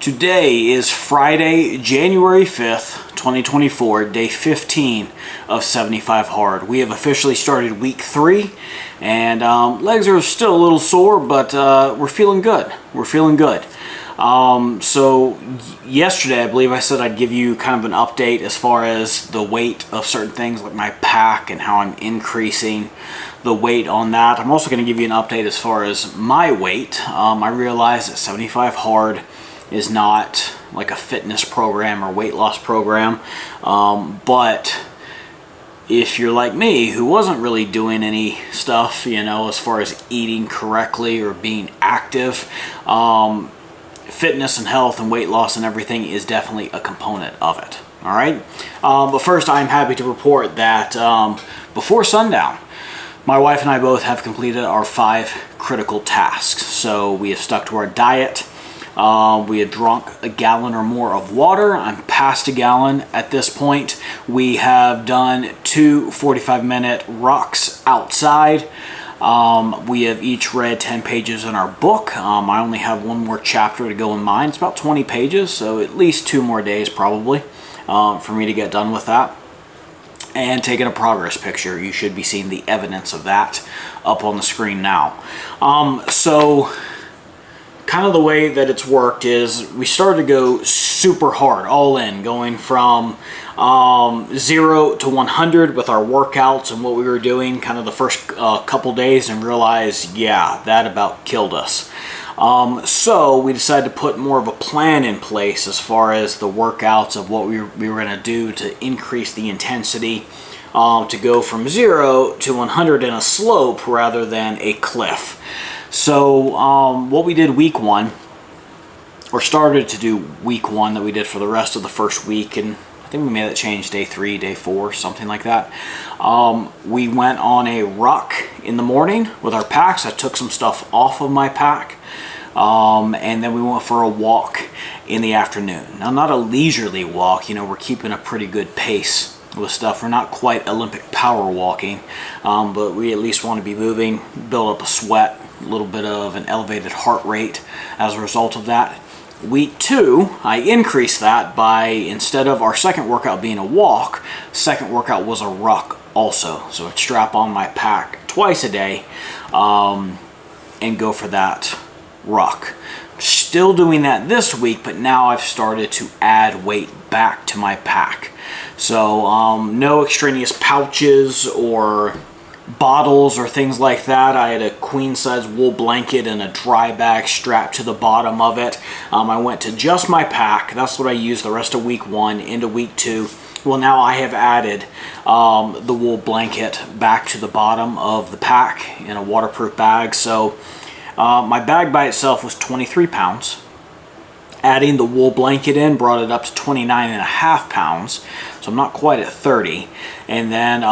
Today is Friday, January 5th, 2024, day 15 of 75 Hard. We have officially started week 3, and legs are still a little sore, but we're feeling good. We're feeling good. So yesterday, I believe I said I'd give you kind of an update as far as the weight of certain things like my pack and how I'm increasing the weight on that. I'm also going to give you an update as far as my weight. I realized that 75 Hard is not like a fitness program or weight loss program, but if you're like me, who wasn't really doing any stuff, you know, as far as eating correctly or being active, fitness and health and weight loss and everything is definitely a component of it. All right. But first, I'm happy to report that before sundown, my wife and I both have completed our 5 critical tasks. So we have stuck to our diet. We had drunk a gallon or more of water. I'm past a gallon at this point. We have done 2 45-minute rucks outside. We have each read 10 pages in our book. I only have one more chapter to go in mine. It's about 20 pages, so at least 2 more days probably for me to get done with that. And taking a progress picture. You should be seeing the evidence of that up on the screen now. So kind of the way that it's worked is we started to go super hard, all in, going from 0 to 100 with our workouts and what we were doing kind of the first couple days, and realized, yeah, that about killed us. So we decided to put more of a plan in place as far as the workouts of what we were going to do to increase the intensity, to go from 0 to 100 in a slope rather than a cliff. So what we did week 1, or started to do week 1 that we did for the rest of the first week, and I think we made that change day 3, day 4, something like that. We went on a ruck in the morning with our packs. I took some stuff off of my pack, and then we went for a walk in the afternoon. Now, not a leisurely walk, you know, we're keeping a pretty good pace with stuff. We're not quite Olympic power walking, but we at least want to be moving, build up a sweat, a little bit of an elevated heart rate as a result of that. Week 2, I increased that by, instead of our second workout being a walk, second workout was a ruck also. So I'd strap on my pack twice a day and go for that ruck. Still doing that this week, but now I've started to add weight back to my pack. So no extraneous pouches or bottles or things like that. I had a queen size wool blanket and a dry bag strapped to the bottom of it. I went to just my pack. That's what I used the rest of week 1 into week 2. Well, now I have added the wool blanket back to the bottom of the pack in a waterproof bag. So my bag by itself was 23 pounds. Adding the wool blanket in brought it up to 29.5 pounds. So I'm not quite at 30. And then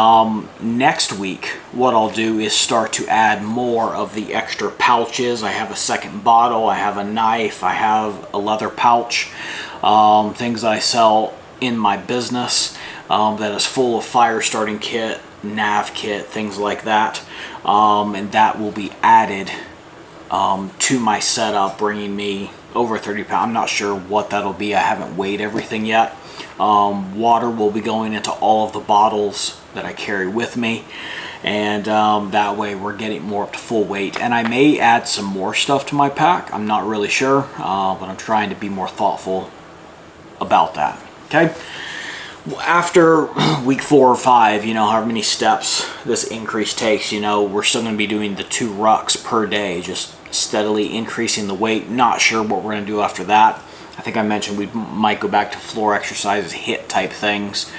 next week, what I'll do is start to add more of the extra pouches. I have a second bottle, I have a knife, I have a leather pouch, things I sell in my business that is full of fire starting kit, nav kit, things like that. And that will be added to my setup, bringing me over 30 pounds. I'm not sure what that'll be. I haven't weighed everything yet. Water will be going into all of the bottles that I carry with me, and that way we're getting more up to full weight. And I may add some more stuff to my pack. I'm not really sure, but I'm trying to be more thoughtful about that. Okay. After week 4 or 5, you know, however many steps this increase takes, you know, we're still going to be doing the 2 rucks per day, just steadily increasing the weight. Not sure what we're going to do after that. I think I mentioned we might go back to floor exercises, HIIT type things.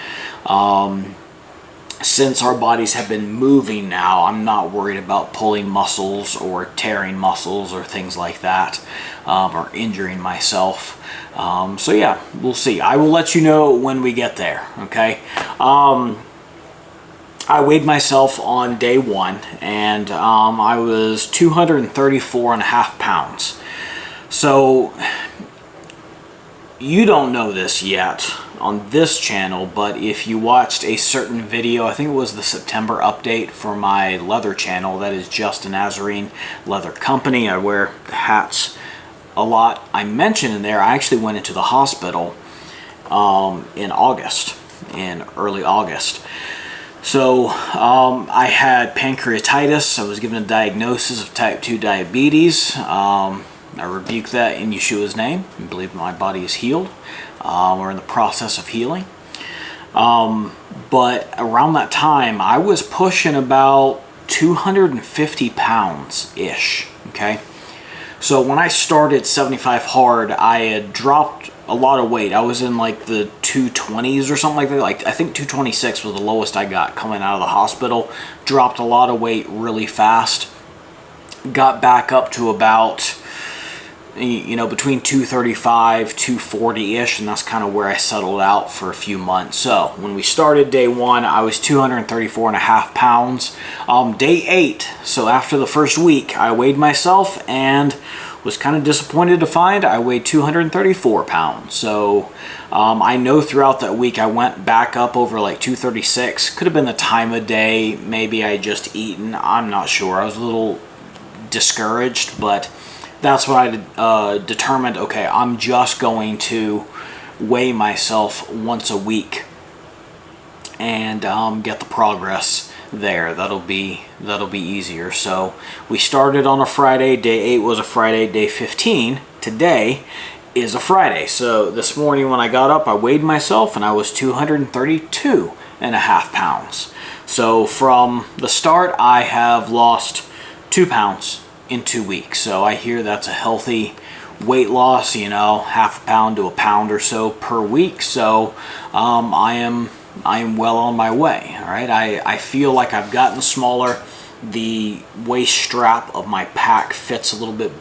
Since our bodies have been moving now, I'm not worried about pulling muscles or tearing muscles or things like that, or injuring myself. So yeah, we'll see. I will let you know when we get there, okay? I weighed myself on day 1, and I was 234.5 pounds. So you don't know this yet on this channel, but if you watched a certain video, I think it was the September update for my leather channel, that is Just a Nazarene Leather Company. I wear the hats a lot. I mentioned in there, I actually went into the hospital in early August. So I had pancreatitis. I was given a diagnosis of type 2 diabetes. I rebuke that in Yeshua's name and believe my body is healed. We're in the process of healing. But around that time, I was pushing about 250 pounds-ish, okay? So when I started 75 Hard, I had dropped a lot of weight. I was in like the 220s or something like that. Like I think 226 was the lowest I got coming out of the hospital. Dropped a lot of weight really fast. Got back up to about, you know, between 235, 240-ish, and that's kind of where I settled out for a few months. So when we started day 1, I was 234 and a half pounds. Day 8, so after the first week, I weighed myself and was kind of disappointed to find I weighed 234 pounds. So I know throughout that week I went back up over like 236. Could have been the time of day. Maybe I just eaten. I'm not sure. I was a little discouraged, but that's when I determined, okay, I'm just going to weigh myself once a week and get the progress there. That'll be easier. So we started on a Friday. Day 8 was a Friday. Day 15 today is a Friday. So this morning when I got up, I weighed myself and I was 232 and a half pounds. So from the start, I have lost 2 pounds in 2 weeks. So I hear that's a healthy weight loss, you know, half a pound to a pound or so per week. So I am well on my way. All right, I feel like I've gotten smaller. The waist strap of my pack fits a little bit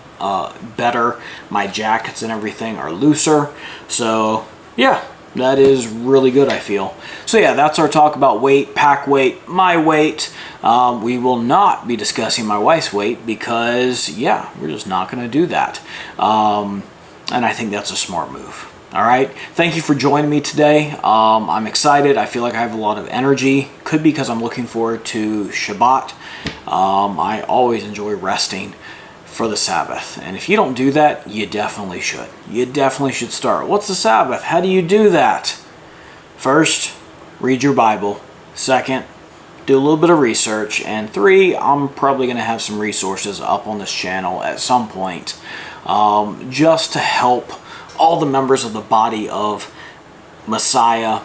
better. My jackets and everything are looser. So yeah, that is really good, I feel. So yeah, that's our talk about weight, pack weight, my weight. We will not be discussing my wife's weight because, yeah, we're just not going to do that. And I think that's a smart move. All right. Thank you for joining me today. I'm excited. I feel like I have a lot of energy. Could be because I'm looking forward to Shabbat. I always enjoy resting for the Sabbath. And if you don't do that, you definitely should. You definitely should start. What's the Sabbath? How do you do that? First, read your Bible. Second, do a little bit of research. And 3, I'm probably going to have some resources up on this channel at some point just to help all the members of the body of Messiah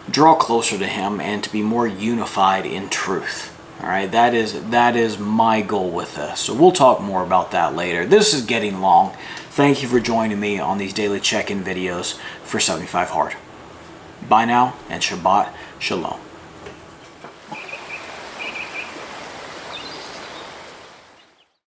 draw closer to him and to be more unified in truth. All right, that is my goal with this. So we'll talk more about that later. This is getting long. Thank you for joining me on these daily check-in videos for 75 Hard. Bye now, and Shabbat Shalom.